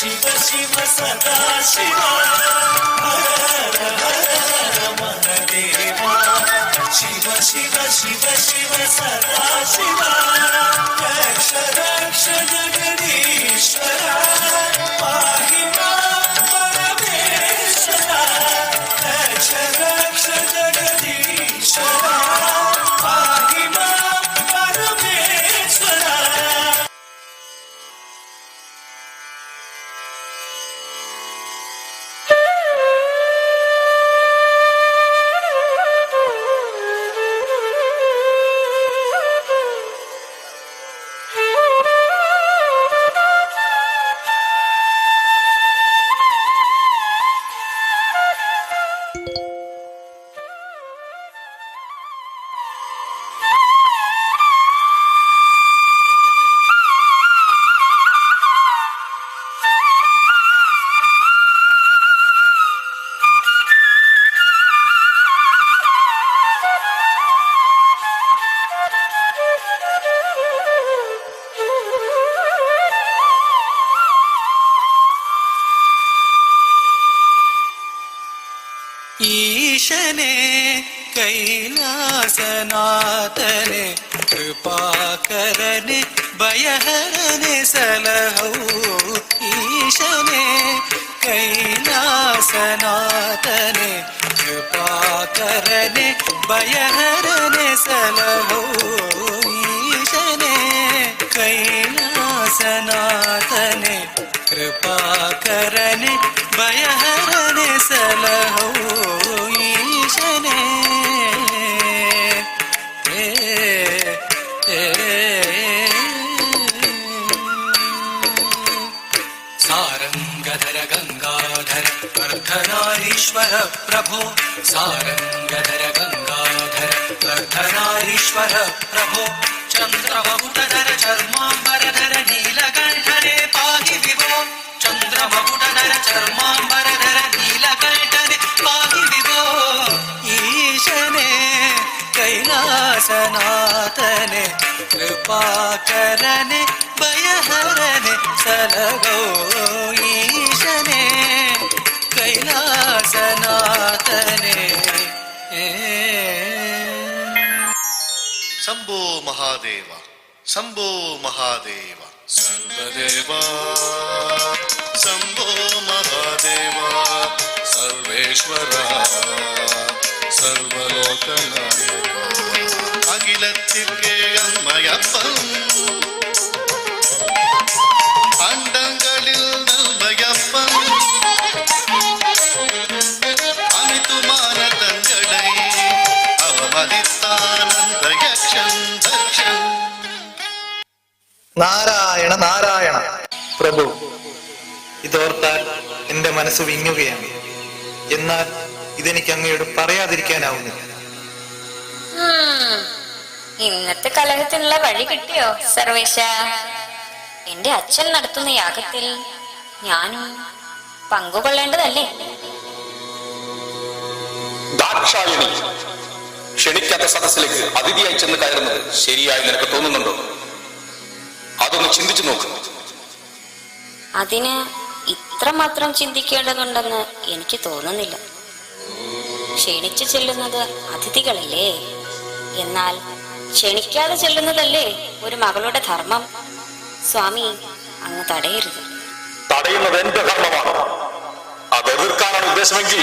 शिव शिव सदा शिवा हर हर महादेवा शिव शिव शिव शिव सदा शिवा रक्ष रक्ष जगदीश्वरा पाहि मां परमेश्वरा रक्ष रक्ष जगदीश्वरा पाहि मां परमेश्वरा. ईशने कैलासनाथने कृपाकरने भयहरने सलहौ ईशने कैलासनाथने कृपाकरने भयहरने सलहौ ईशने कैलासनाथने कृपाकरने भयहरने सलहौ ईशने सारंगधर गंगाधर अर्धनारीश्वर प्रभो सारंगधर गंगाधर अर्धनारीश्वर प्रभो चंद्रमकुटधर चर्मांबरधर नीलकंठने पाहि विभो चंद्रमकुटधर चर्मांबरधर नीलकंठने पाहि विभो ईशने कैलासनाथने कृपाकरने भयहरने सलगो ईशने कैलासनाथने. शंभो महादेव शंभो महादेव सर्वदेवा शंभो महादेव सर्वेश्वरा सर्वलोकनायक अखिलत्तिक्के अम्मयप्पन अण्डंगलिल नल्मयप्पन अमितुमान तंगडै अवमदितानंद यक्षं दक्षं. നാരായണ നാരായണ. പ്രഭു, ഇതോർത്താൽ എന്റെ മനസ്സ് വിങ്ങുകയാണ്. എന്നാൽ ഇതെനിക്ക് അങ്ങയോട് പറയാതിരിക്കാനാവുന്നില്ല. ഇന്നത്തെ കലഹത്തിനുള്ള വഴി കിട്ടിയോ സർവേശ? എന്റെ അച്ഛൻ നടത്തുന്ന യാഗത്തിൽ ഞാനും പങ്കുകൊള്ളേണ്ടതല്ലേ? ദാക്ഷായണി, ക്ഷണിക്കാത്ത സദസ്സിലേക്ക് അതിഥിയായി ചെന്ന് കയറുന്നത് ശരിയായി നിനക്ക് തോന്നുന്നുണ്ടോ? അതൊന്ന് ചിന്തിച്ചു നോക്ക്. അതിന് ഇത്രമാത്രം ചിന്തിക്കേണ്ടതുണ്ടെന്ന് എനിക്ക് തോന്നുന്നില്ല. ക്ഷണിച്ചു ചെല്ലുന്നത് അതിഥികളല്ലേ? എന്നാൽ ക്ഷണിക്കാതെ ചെല്ലുന്നതല്ലേ ഒരു മകളുടെ ധർമ്മം? സ്വാമി, അങ്ങ് തടയരുത്. തടയുന്നത് എന്റെ ധർമ്മമാണ്. അത് എതിർക്കാനാണ് ഉദ്ദേശമെങ്കിൽ